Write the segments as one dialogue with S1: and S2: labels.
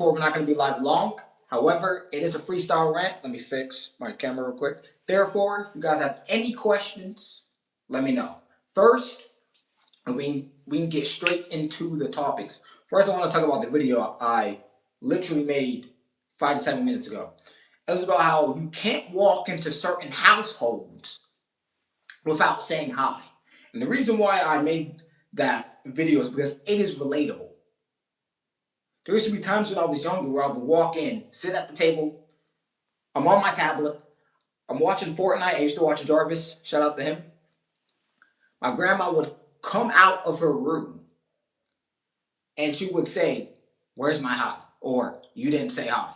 S1: We're not going to be live long. However, it is a freestyle rant. Let me fix my camera real quick. Therefore, if you guys have any questions, let me know. First, we can get straight into the topics. First, I want to talk about the video I literally made 5 to 7 minutes ago. It was about how you can't walk into certain households without saying hi. And the reason why I made that video is because it is relatable. There used to be times when I was younger where I would walk in, sit at the table, I'm on my tablet, I'm watching Fortnite. I used to watch Jarvis, shout out to him. My grandma would come out of her room and she would say, "Where's my hi?" Or, "You didn't say hi."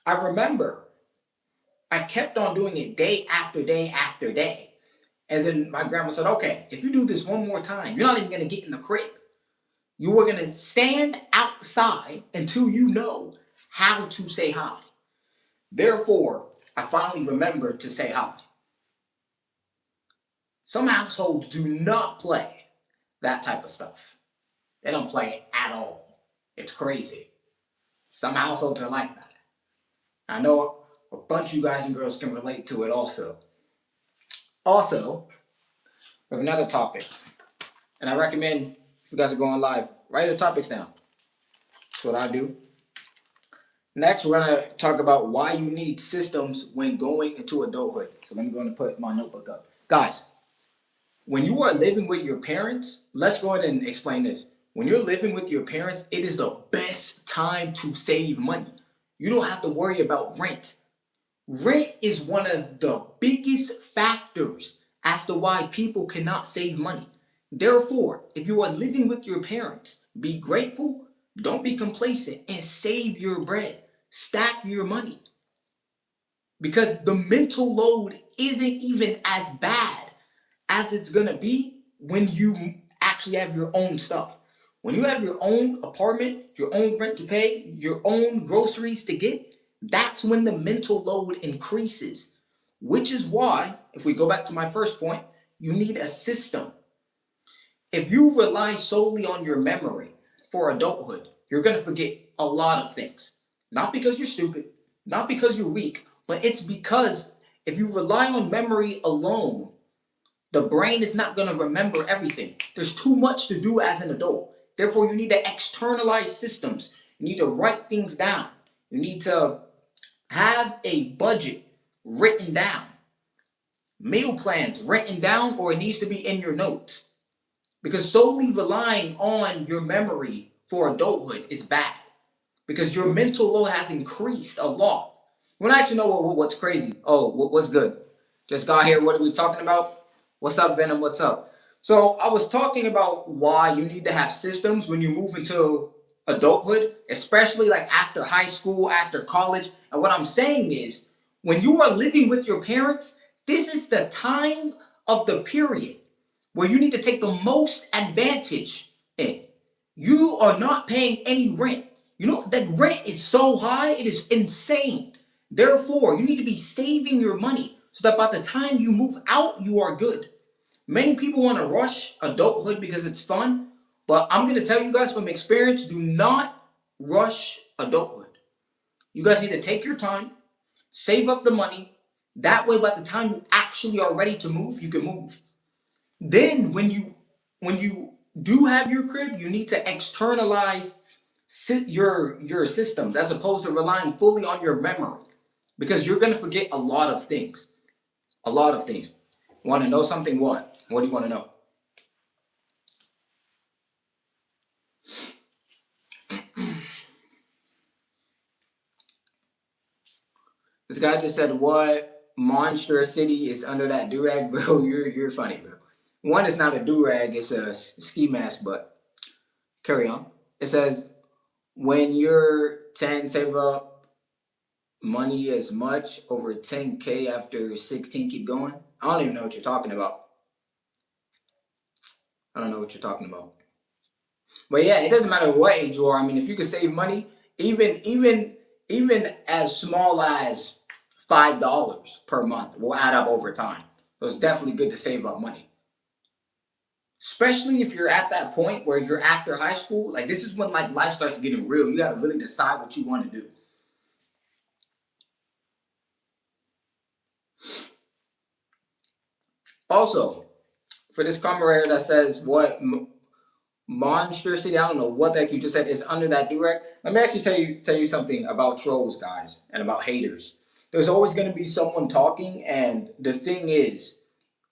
S1: I remember I kept on doing it day after day after day. And then my grandma said, "Okay, if you do this one more time, you're not even going to get in the crib. You are going to stand outside until you know how to say hi." Therefore, I finally remembered to say hi. Some households do not play that type of stuff. They don't play it at all. It's crazy. Some households are like that. I know a bunch of you guys and girls can relate to it also. Also, we have another topic. And I recommend, if you guys are going live, write your topics down. That's what I do. Next, we're going to talk about why you need systems when going into adulthood. So let me go and put my notebook up. Guys, when you are living with your parents, let's go ahead and explain this. When you're living with your parents, it is the best time to save money. You don't have to worry about rent. Rent is one of the biggest factors as to why people cannot save money. Therefore, if you are living with your parents, be grateful, don't be complacent, and save your bread. Stack your money. Because the mental load isn't even as bad as it's gonna be when you actually have your own stuff. When you have your own apartment, your own rent to pay, your own groceries to get, that's when the mental load increases. Which is why, if we go back to my first point, you need a system. If you rely solely on your memory for adulthood, you're gonna forget a lot of things. Not because you're stupid, not because you're weak, but it's because if you rely on memory alone, the brain is not going to remember everything. There's too much to do as an adult. Therefore, you need to externalize systems. You need to write things down. You need to have a budget written down. Meal plans written down, or it needs to be in your notes. Because solely relying on your memory for adulthood is bad. Because your mental load has increased a lot. You want to actually know what's crazy? Oh, what's good? Just got here. What are we talking about? What's up, Venom? What's up? So I was talking about why you need to have systems when you move into adulthood, especially like after high school, after college. And what I'm saying is, when you are living with your parents, this is the time of the period where you need to take the most advantage in. You are not paying any rent. You know, that rent is so high, it is insane. Therefore, you need to be saving your money so that by the time you move out, you are good. Many people want to rush adulthood because it's fun, but I'm going to tell you guys from experience, do not rush adulthood. You guys need to take your time, save up the money. That way, by the time you actually are ready to move, you can move. Then when you do have your crib, you need to externalize your systems as opposed to relying fully on your memory, because you're going to forget a lot of things. A lot of things. Want to know something? What do you want to know? This guy just said, "What monster city is under that durag, bro?" You're funny, bro. One is not a durag; it's a ski mask. But carry on. It says, "When you're 10, save up money as much over 10K after 16. Keep going." I don't even know what you're talking about. I don't know what you're talking about. But yeah, it doesn't matter what age you are. I mean, if you can save money, even as small as $5 per month will add up over time. So it's definitely good to save up money. Especially if you're at that point where you're after high school, like this is when like life starts getting real. You gotta really decide what you want to do. Also, for this comment that says what Monster City, I don't know what the heck you just said, is under that durag. Let me actually tell you something about trolls, guys, and about haters. There's always going to be someone talking, and the thing is,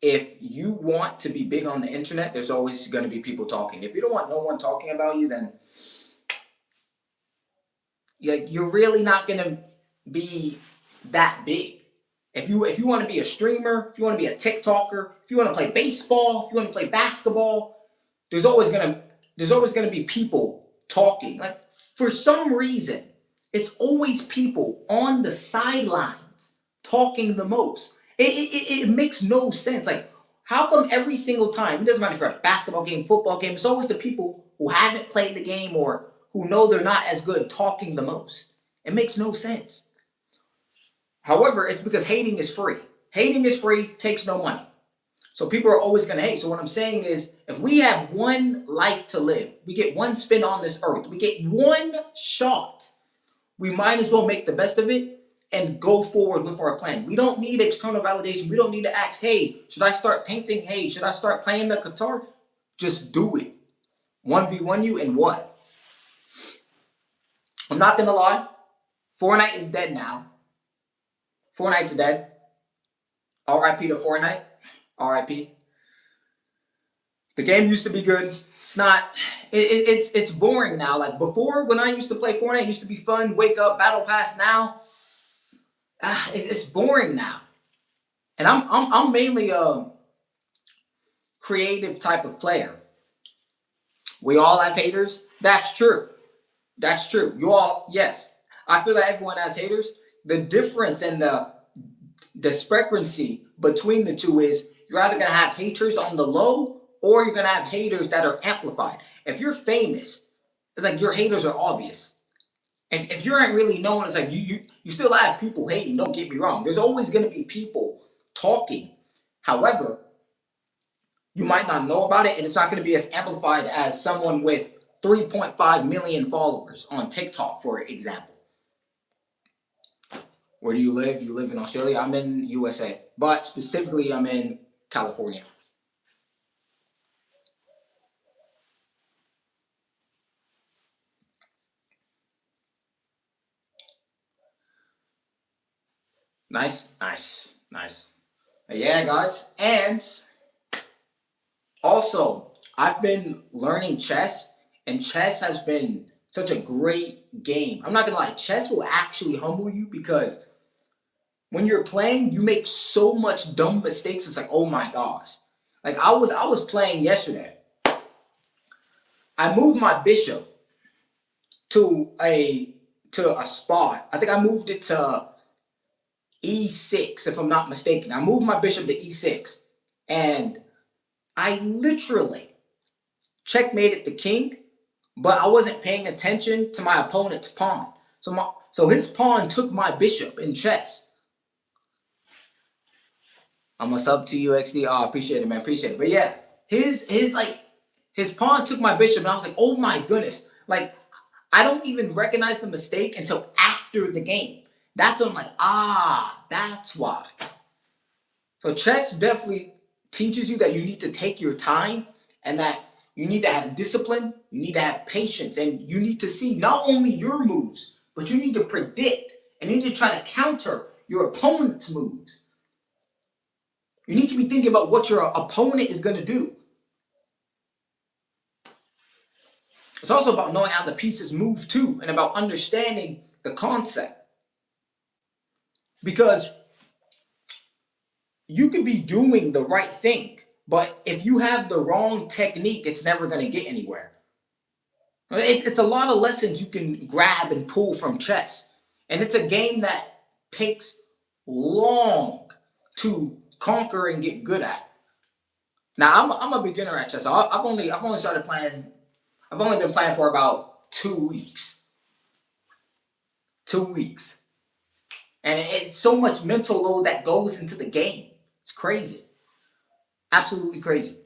S1: if you want to be big on the internet, there's always going to be people talking. If you don't want no one talking about you, then you're really not going to be that big. If you want to be a streamer, if you want to be a TikToker, if you want to play baseball, if you want to play basketball, there's always gonna be people talking. Like for some reason, it's always people on the sidelines talking the most. It makes no sense. Like how come every single time, it doesn't matter if you're at a basketball game, football game, it's always the people who haven't played the game or who know they're not as good talking the most. It makes no sense. However, it's because hating is free. Hating is free, takes no money. So people are always going to hate. So what I'm saying is, if we have one life to live, we get one spin on this earth, we get one shot, we might as well make the best of it and go forward with our plan. We don't need external validation. We don't need to ask, hey, should I start painting? Hey, should I start playing the guitar? Just do it. 1v1 you and what? I'm not going to lie. Fortnite is dead now. Fortnite's dead. RIP to Fortnite. RIP. The game used to be good. It's not. It's boring now. Like before, when I used to play Fortnite, it used to be fun. Wake up, battle pass. Now, it's boring now. And I'm mainly a creative type of player. We all have haters. That's true. That's true. You all, yes. I feel that everyone has haters. The difference and the discrepancy between the two is you're either going to have haters on the low or you're going to have haters that are amplified. If you're famous, it's like your haters are obvious. If you aren't really known, it's like you still have people hating. Don't get me wrong. There's always going to be people talking. However, you might not know about it, and it's not going to be as amplified as someone with 3.5 million followers on TikTok, for example. Where do you live? You live in Australia? I'm in USA. But specifically, I'm in California. Nice, nice, nice. Yeah, guys. And also, I've been learning chess, and chess has been such a great game. I'm not gonna lie, chess will actually humble you because when you're playing, you make so much dumb mistakes. It's like, oh my gosh. Like I was playing yesterday. I moved my bishop to a spot. I think I moved it to E6, if I'm not mistaken. I moved my bishop to E6, and I literally checkmated the king, but I wasn't paying attention to my opponent's pawn. So his pawn took my bishop in chess. I'm a sub to you, XD. Oh, appreciate it, man. Appreciate it. But yeah, his pawn took my bishop, and I was like, oh my goodness. Like, I don't even recognize the mistake until after the game. That's when I'm like, that's why. So chess definitely teaches you that you need to take your time and that you need to have discipline, you need to have patience, and you need to see not only your moves, but you need to predict and you need to try to counter your opponent's moves. You need to be thinking about what your opponent is going to do. It's also about knowing how the pieces move too and about understanding the concept. Because you could be doing the right thing, but if you have the wrong technique, it's never going to get anywhere. It's a lot of lessons you can grab and pull from chess. And it's a game that takes long to conquer and get good at. Now, I'm a beginner at chess. I've only started playing. I've only been playing for about 2 weeks. 2 weeks. And it's so much mental load that goes into the game. It's crazy. Absolutely crazy.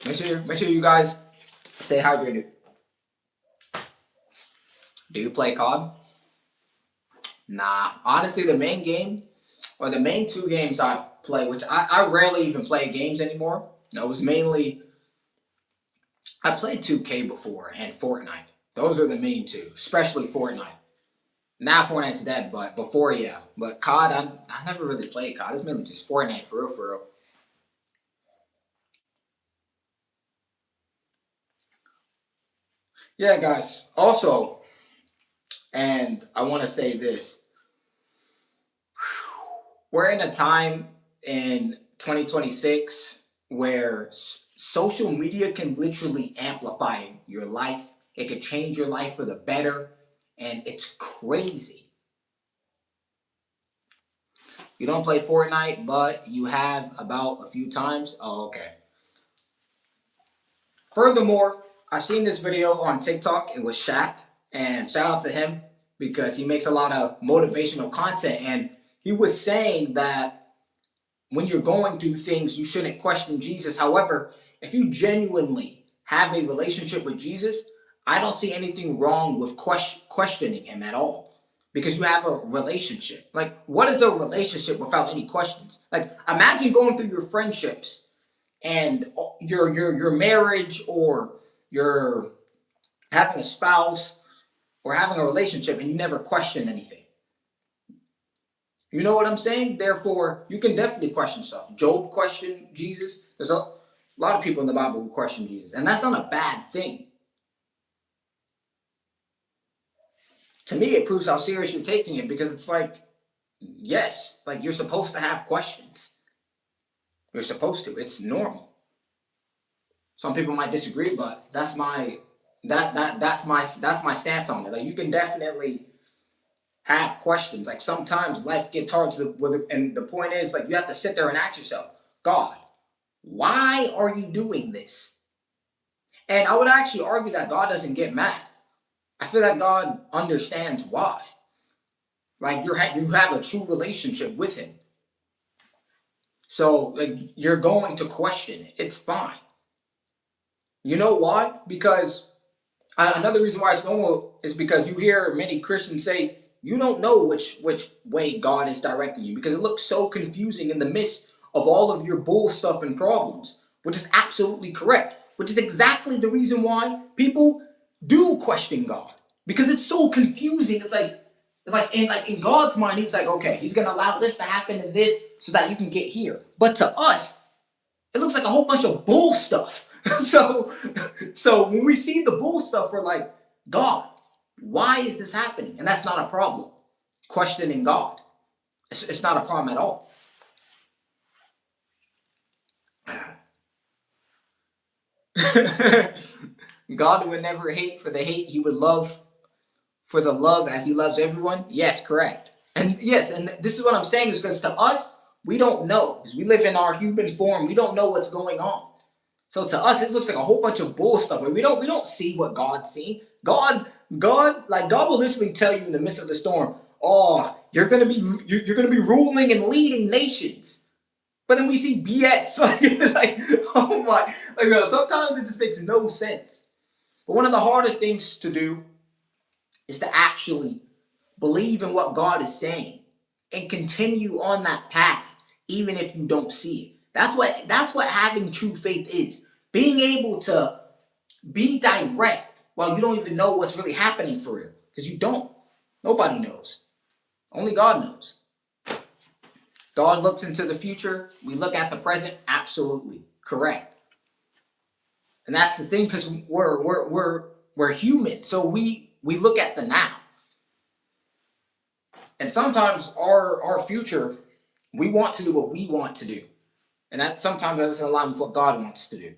S1: Make sure you guys stay hydrated. Do you play COD? Nah. Honestly, the main game or the main two games I play, which I rarely even play games anymore. It was mainly I played 2K before and Fortnite. Those are the main two, especially Fortnite. Now Fortnite's dead, but before, yeah. But COD, I never really played COD. It's mainly just Fortnite for real, for real. Yeah, guys. Also, and I want to say this: we're in a time in 2026 where social media can literally amplify your life. It could change your life for the better, and it's crazy. You don't play Fortnite, but you have about a few times. Oh, okay. Furthermore, I seen this video on TikTok. It was Shaq, and shout out to him because he makes a lot of motivational content. And he was saying that when you're going through things, you shouldn't question Jesus. However, if you genuinely have a relationship with Jesus, I don't see anything wrong with questioning him at all because you have a relationship. Like, what is a relationship without any questions? Like, imagine going through your friendships and your marriage or your having a spouse or having a relationship and you never question anything. You know what I'm saying? Therefore, you can definitely question stuff. Job questioned Jesus. There's a lot of people in the Bible who question Jesus, and that's not a bad thing. To me, it proves how serious you're taking it because it's like, yes, like you're supposed to have questions. You're supposed to. It's normal. Some people might disagree, but that's my stance on it. Like you can definitely have questions. Like sometimes life gets hard and the point is like you have to sit there and ask yourself, God, why are you doing this? And I would actually argue that God doesn't get mad. I feel that God understands why. Like you have a true relationship with Him, so like you're going to question it. It's fine. You know why? Because another reason why it's normal is because you hear many Christians say you don't know which way God is directing you because it looks so confusing in the midst of all of your bull stuff and problems, which is absolutely correct. Which is exactly the reason why people do question God because it's so confusing. It's like in God's mind, He's like, okay, He's gonna allow this to happen and this so that you can get here. But to us, it looks like a whole bunch of bull stuff. so, so when we see the bull stuff, we're like, God, why is this happening? And that's not a problem. Questioning God, it's not a problem at all. God would never hate for the hate; He would love for the love as He loves everyone. Yes, correct. And yes, and this is what I'm saying is because to us, we don't know because we live in our human form. We don't know what's going on. So to us, it looks like a whole bunch of bull stuff. We don't see what God's seeing. God will literally tell you in the midst of the storm, "Oh, you're gonna be ruling and leading nations." But then we see BS. Like oh my, sometimes it just makes no sense. But one of the hardest things to do is to actually believe in what God is saying and continue on that path, even if you don't see it. That's what having true faith is. Being able to be direct while you don't even know what's really happening for real. Because you don't. Nobody knows. Only God knows. God looks into the future. We look at the present. Absolutely. Correct. And that's the thing because we're human. So we look at the now. And sometimes our future, we want to do what we want to do. And that sometimes doesn't align with what God wants to do.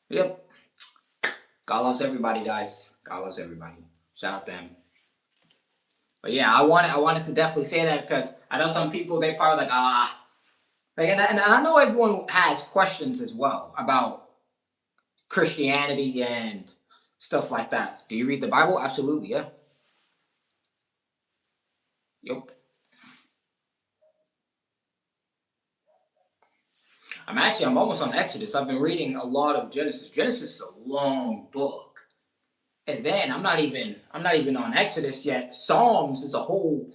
S1: Yep. God loves everybody, guys. God loves everybody. Shout out to him. But yeah, I wanted to definitely say that because I know some people they probably like and I know everyone has questions as well about Christianity and stuff like that. Do you read the Bible? Absolutely, yeah. Yup. I'm almost on Exodus. I've been reading a lot of Genesis. Genesis is a long book. And then I'm not even on Exodus yet. Psalms is a whole,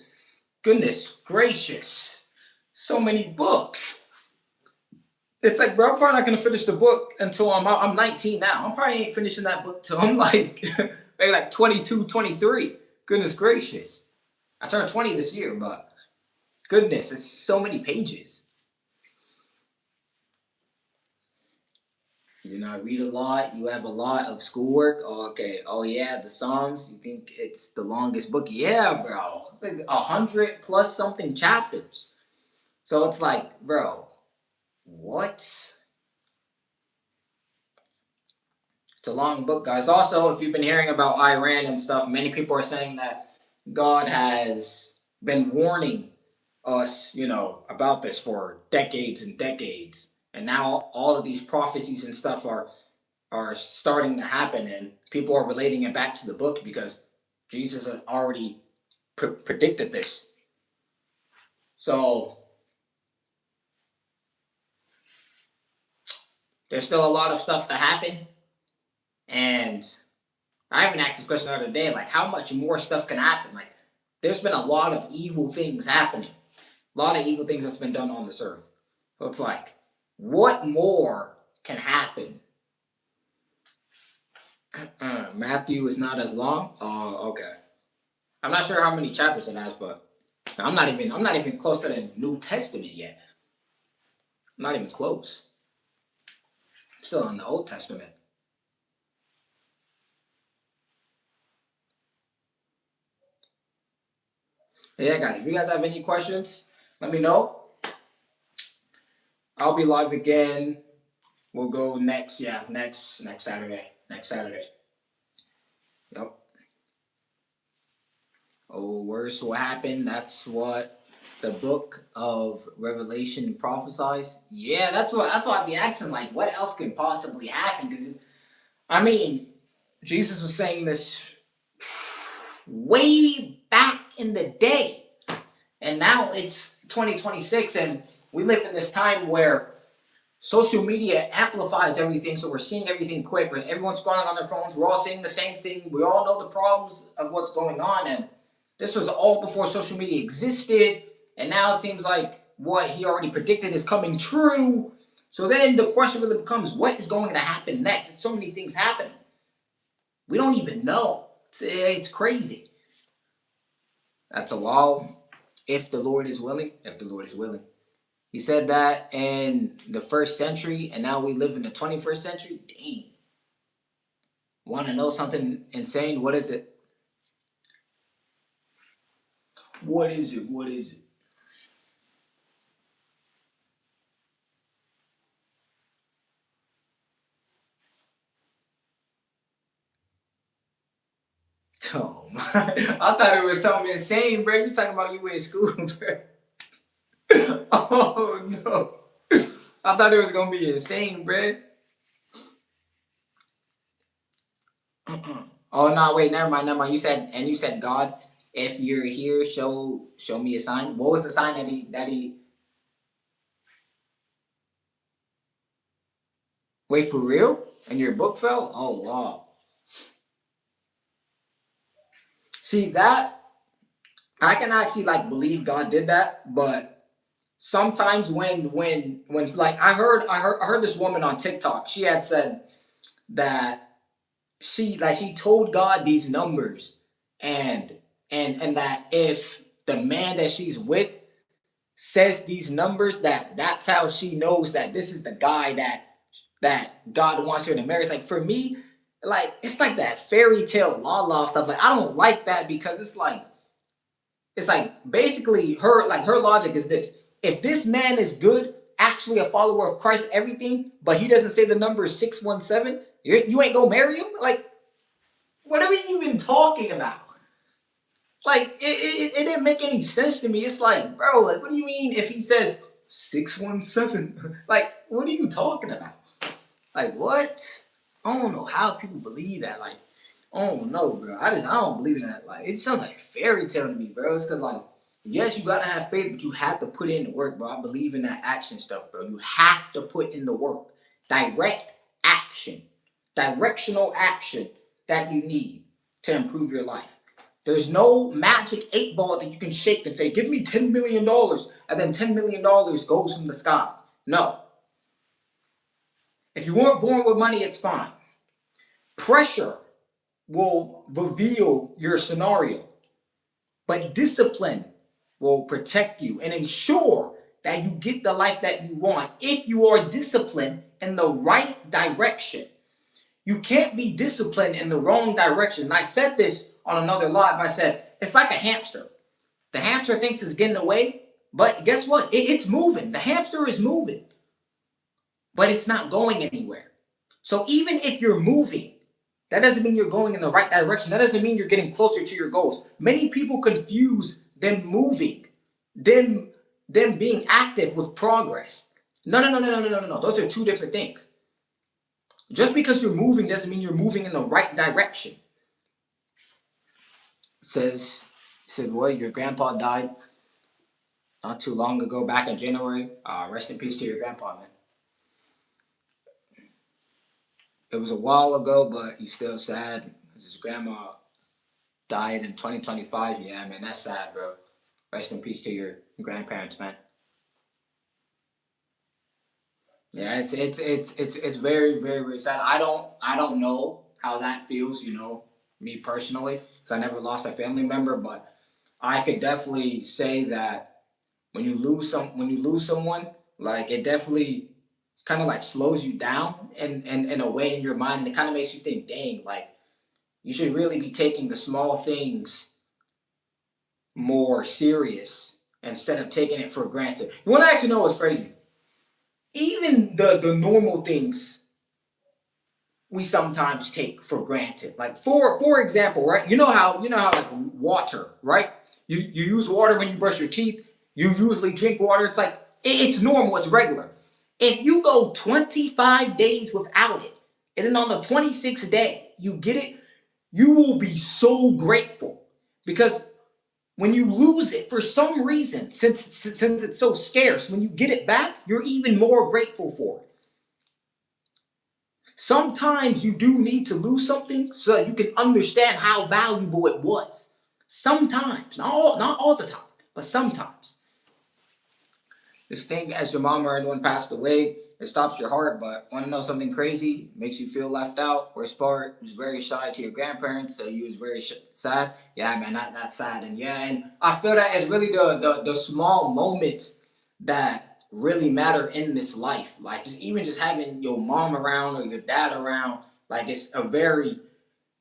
S1: goodness gracious. So many books. It's like, bro, I'm probably not gonna finish the book until I'm 19 now. I'm probably ain't finishing that book till I'm like maybe like 22, 23. Goodness gracious. I turned 20 this year, but goodness, it's so many pages. You know, I read a lot. You have a lot of schoolwork. Oh, okay. Oh yeah, the Psalms. You think it's the longest book? Yeah, bro. It's like 100 plus something chapters. So it's like, bro, what? It's a long book, guys. Also, if you've been hearing about Iran and stuff, many people are saying that God has been warning us, you know, about this for decades and decades. And now all of these prophecies and stuff are starting to happen, and people are relating it back to the book because Jesus had already predicted this. So there's still a lot of stuff to happen, and I even asked this question the other day, like how much more stuff can happen? Like there's been a lot of evil things happening, a lot of evil things that's been done on this earth. So it's like, what more can happen? Matthew is not as long. Oh, okay. I'm not sure how many chapters it has, but I'm not even close to the New Testament yet. I'm not even close. I'm still in the Old Testament. But yeah, guys, if you guys have any questions, let me know. I'll be live again. We'll go next Saturday. Next Saturday. Yep. Oh, worse will happen. That's what the book of Revelation prophesies. Yeah, that's what I'd be asking. Like, what else could possibly happen? Because I mean, Jesus was saying this way back in the day, and now it's 2026, and we live in this time where social media amplifies everything, so we're seeing everything quick. When everyone's scrolling on their phones, we're all seeing the same thing. We all know the problems of what's going on, and this was all before social media existed, and now it seems like what he already predicted is coming true. So then the question really becomes, what is going to happen next? It's so many things happening. We don't even know. It's crazy. That's a law. If the Lord is willing, if the Lord is willing. He said that in the first century, and now we live in the 21st century. Dang. Want to know something insane? What is it? What is it? What is it? Oh my. I thought it was something insane, bro. You talking about you in school, bro. Oh no. I thought it was gonna be insane, bro. Oh no, wait, never mind, never mind. You said God, if you're here, show me a sign. What was the sign that he wait for real? And your book fell? Oh wow. See that I can actually like believe God did that, but sometimes when like I heard this woman on TikTok, she had said that she told God these numbers, and and that if the man that she's with says these numbers, that's how she knows that this is the guy that God wants her to marry. It's like, for me, like it's like that fairy tale la stuff. Like I don't like that, because it's like basically her logic is this: if this man is good, actually a follower of Christ, everything, but he doesn't say the number 617, you ain't gonna marry him. Like, what are we even talking about? Like, it didn't make any sense to me. It's like, bro, like, what do you mean if he says 617? Like, what are you talking about? Like, what? I don't know how people believe that. Like, I don't know, bro. I don't believe in that. Like, it sounds like fairy tale to me, bro. It's because like Yes, you gotta have faith, but you have to put in the work, bro. I believe in that action stuff, bro. You have to put in the work. Direct action, directional action that you need to improve your life. There's no magic 8 ball that you can shake and say, give me $10 million, and then $10 million goes from the sky. No. If you weren't born with money, it's fine. Pressure will reveal your scenario, but discipline will protect you and ensure that you get the life that you want if you are disciplined in the right direction. You can't be disciplined in the wrong direction. And I said this on another live. I said, it's like a hamster. The hamster thinks it's getting away, but guess what? It's moving. The hamster is moving, but it's not going anywhere. So even if you're moving, that doesn't mean you're going in the right direction. That doesn't mean you're getting closer to your goals. Many people confuse them moving, them being active with progress. No. Those are two different things. Just because you're moving doesn't mean you're moving in the right direction. Said, well, your grandpa died not too long ago, back in January. Rest in peace to your grandpa, man. It was a while ago, but he's still sad because his grandma died in 2025. Yeah, man, that's sad, bro. Rest in peace to your grandparents, man. Yeah, it's very, very, very sad. I don't know how that feels, me personally, because I never lost a family member, but I could definitely say that when you lose someone, like it definitely kind of like slows you down in a way in your mind, and it kind of makes you think, dang, like you should really be taking the small things more serious instead of taking it for granted. You want to actually know what's crazy? Even the normal things we sometimes take for granted. Like for example, right? You know how like water, right? You use water when you brush your teeth. You usually drink water. It's like it's normal. It's regular. If you go 25 days without it, and then on the 26th day you get it, you will be so grateful because when you lose it for some reason, since it's so scarce, when you get it back, you're even more grateful for it. Sometimes you do need to lose something so that you can understand how valuable it was. Sometimes, not all the time, but sometimes. This thing, as your mom or anyone passed away, it stops your heart. But want to know something crazy? Makes you feel left out. Worst part, was very shy to your grandparents, so you was very sad. Yeah, man, that's sad. And I feel that it's really the small moments that really matter in this life. Like just having your mom around or your dad around, like it's a very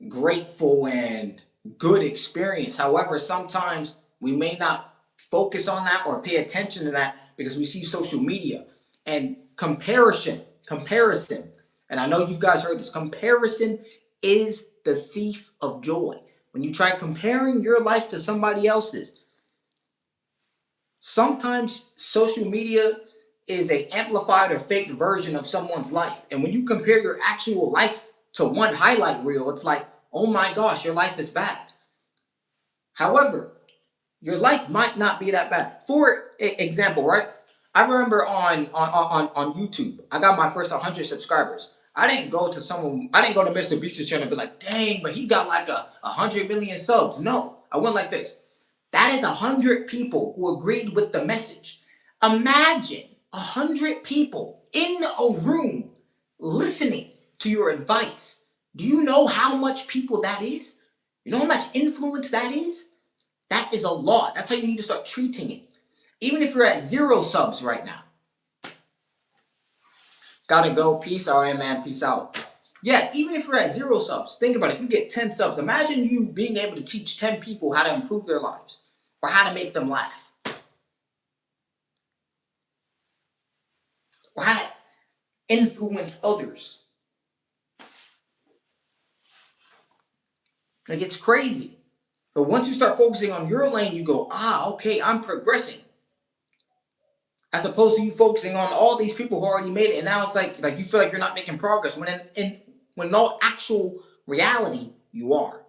S1: grateful and good experience. However, sometimes we may not focus on that or pay attention to that because we see social media and comparison. And I know you guys heard this. Comparison is the thief of joy. When you try comparing your life to somebody else's, sometimes social media is a amplified or fake version of someone's life. And when you compare your actual life to one highlight reel, it's like, oh my gosh, your life is bad. However, your life might not be that bad. For example, right? I remember on YouTube, I got my first 100 subscribers. I didn't go to Mr. Beast's channel and be like, dang, but he got like 100 million subs. No, I went like this. That is 100 people who agreed with the message. Imagine 100 people in a room listening to your advice. Do you know how much people that is? You know how much influence that is? That is a lot. That's how you need to start treating it. Even if you're at 0 subs right now. Gotta go. Peace. All right, man. Peace out. Yeah, even if you're at 0 subs, think about it. If you get 10 subs, imagine you being able to teach 10 people how to improve their lives or how to make them laugh or how to influence others. Like, it's crazy. But once you start focusing on your lane, you go, okay, I'm progressing. As opposed to you focusing on all these people who already made it, and now it's like you feel like you're not making progress when in all actual reality you are.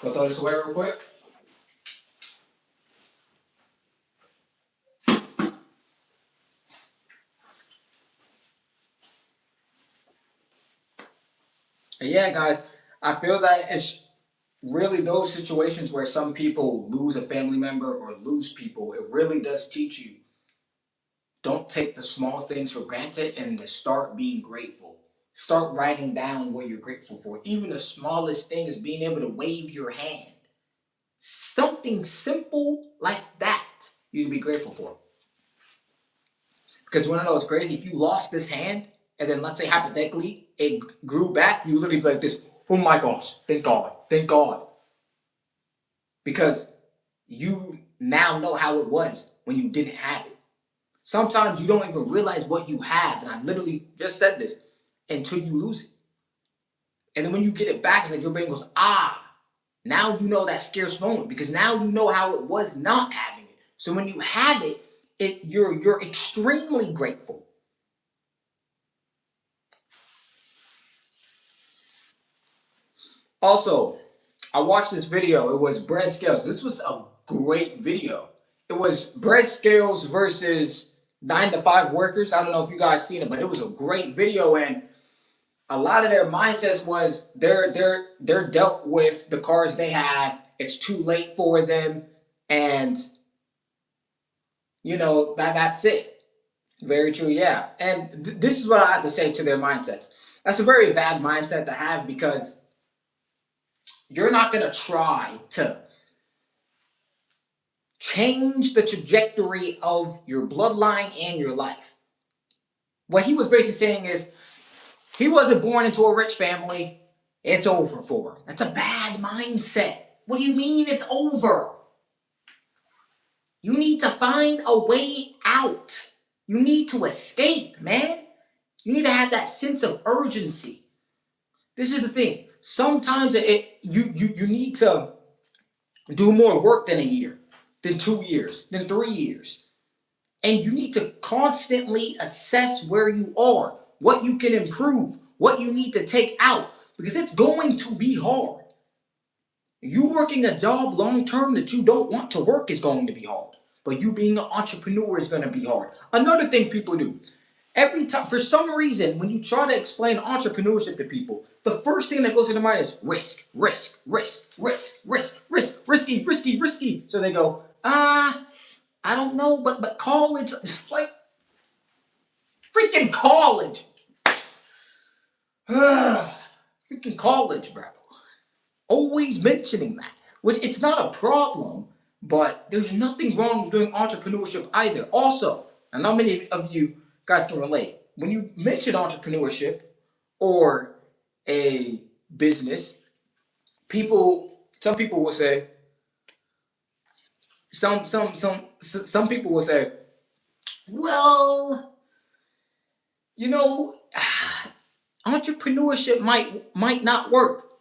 S1: Go throw this away real quick. And yeah, guys, I feel that it's really those situations where some people lose a family member or lose people. It really does teach you, don't take the small things for granted, and to start being grateful. Start writing down what you're grateful for. Even the smallest thing is being able to wave your hand. Something simple like that you'd be grateful for. Because you want to know what's crazy? If you lost this hand, and then let's say hypothetically it grew back, you literally be like this, oh my gosh, thank God, thank God. Because you now know how it was when you didn't have it. Sometimes you don't even realize what you have, and I literally just said this, until you lose it. And then when you get it back, it's like your brain goes, ah, now you know that scarce moment, because now you know how it was not having it. So when you have it, you're extremely grateful. Also, I watched this video. It was breast scales. This was a great video. It was breast scales versus 9 to 5 workers. I don't know if you guys seen it, but it was a great video, and a lot of their mindsets was they're dealt with the cars they have. It's too late for them, and that's it. Very true, yeah. And this is what I have to say to their mindsets. That's a very bad mindset to have, because you're not going to try to change the trajectory of your bloodline and your life. What he was basically saying is, he wasn't born into a rich family. It's over for him. That's a bad mindset. What do you mean it's over? You need to find a way out. You need to escape, man. You need to have that sense of urgency. This is the thing. Sometimes you need to do more work than a year, than 2 years, than 3 years. And you need to constantly assess where you are, what you can improve, what you need to take out, because it's going to be hard. You working a job long term that you don't want to work is going to be hard. But you being an entrepreneur is going to be hard. Another thing people do, every time, for some reason, when you try to explain entrepreneurship to people, the first thing that goes to their mind is risk, risk, risk, risk, risk, risk, risky, risky, risky. So they go, I don't know, but college, like freaking college. Freaking college, bro. Always mentioning that, which it's not a problem, but there's nothing wrong with doing entrepreneurship either. Also, I know many of you guys can relate. When you mention entrepreneurship or a business, some people will say, some people will say, well, entrepreneurship might not work.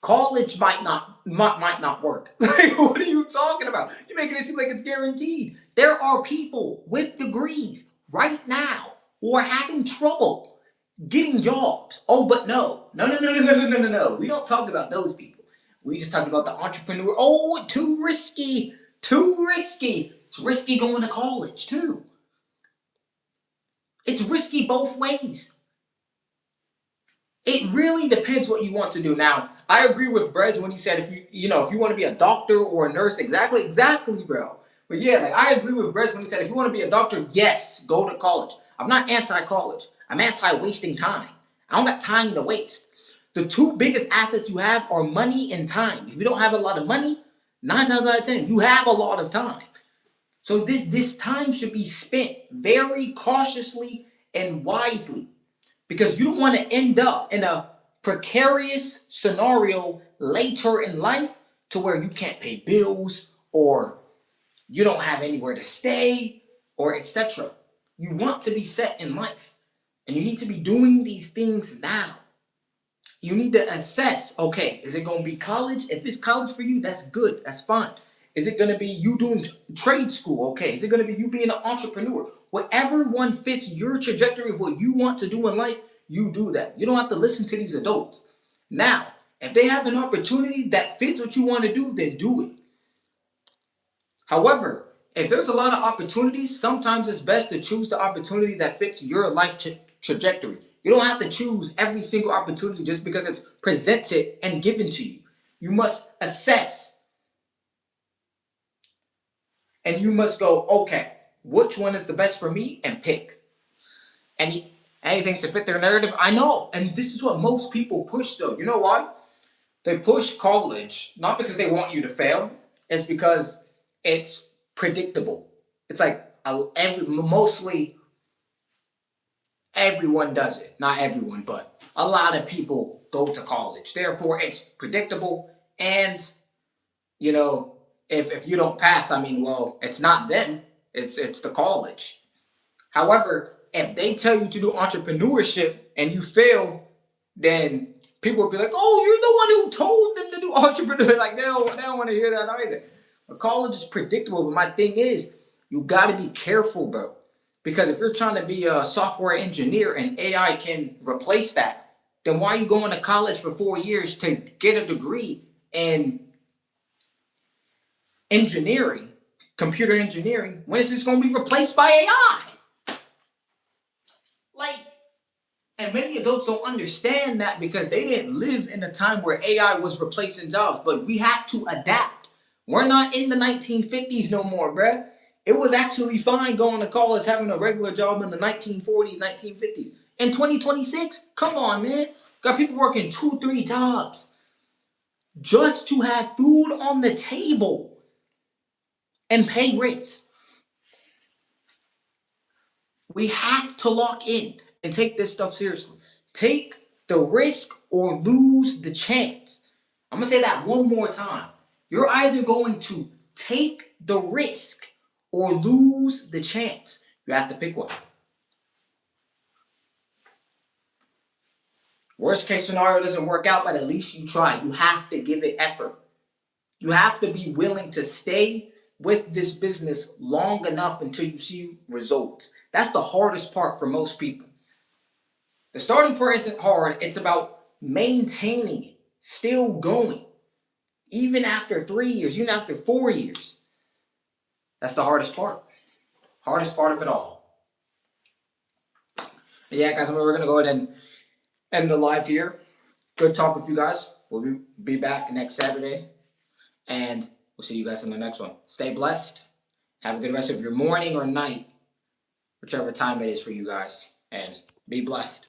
S1: College might not work. Like, what are you talking about? You're making it seem like it's guaranteed. There are people with degrees right now who are having trouble getting jobs. Oh, but no. We don't talk about those people. We just talk about the entrepreneur. Oh, too risky. Too risky. It's risky going to college too. It's risky both ways. It really depends what you want to do. Now, I agree with Brez when he said if you want to be a doctor or a nurse, exactly, bro. But yeah, like I agree with Brez when he said if you want to be a doctor, yes, go to college. I'm not anti-college. I'm anti-wasting time. I don't got time to waste. The two biggest assets you have are money and time. If you don't have a lot of money, 9 times out of 10, you have a lot of time. So this time should be spent very cautiously and wisely. Because you don't want to end up in a precarious scenario later in life to where you can't pay bills or you don't have anywhere to stay or etc. You want to be set in life, and you need to be doing these things now. You need to assess, okay, is it going to be college? If it's college for you, that's good. That's fine. Is it going to be you doing trade school? Okay. Is it going to be you being an entrepreneur? Whatever one fits your trajectory of what you want to do in life, you do that. You don't have to listen to these adults. Now, If they have an opportunity that fits what you want to do, then do it. However, if there's a lot of opportunities, sometimes it's best to choose the opportunity that fits your life trajectory. You don't have to choose every single opportunity just because it's presented and given to you. You must assess and you must go, okay, which one is the best for me, and pick. Anything to fit their narrative. I know, and this is what most people push though. You know why? They push college not because they want you to fail. It's because it's predictable. It's like mostly everyone does it. Not everyone, but a lot of people go to college. Therefore, it's predictable. And you know, if you don't pass, I mean, well, it's not them. It's the college. However, if they tell you to do entrepreneurship and you fail, then people will be like, "Oh, you're the one who told them to do entrepreneur." Like they don't want to hear that either. But college is predictable. But my thing is, you got to be careful, bro, because if you're trying to be a software engineer and AI can replace that, then why are you going to college for 4 years to get a degree in engineering, computer engineering, when is this going to be replaced by AI? Like, and many adults don't understand that because they didn't live in a time where AI was replacing jobs. But we have to adapt. We're not in the 1950s no more, bruh. It was actually fine going to college, having a regular job in the 1940s, 1950s. In 2026, come on, man. Got people working 2, 3 jobs just to have food on the table and pay rent. We have to lock in and take this stuff seriously. Take the risk or lose the chance. I'm going to say that one more time. You're either going to take the risk or lose the chance. You have to pick one. Worst case scenario doesn't work out, but at least you tried. You have to give it effort. You have to be willing to stay with this business long enough until you see results. That's the hardest part for most people. The starting part isn't hard. It's about maintaining it, still going, even after 3 years, even after 4 years. That's the hardest part. Hardest part of it all. But yeah, guys, we're going to go ahead and end the live here. Good talk with you guys. We'll be back next Saturday. And we'll see you guys in the next one. Stay blessed. Have a good rest of your morning or night, whichever time it is for you guys. And be blessed.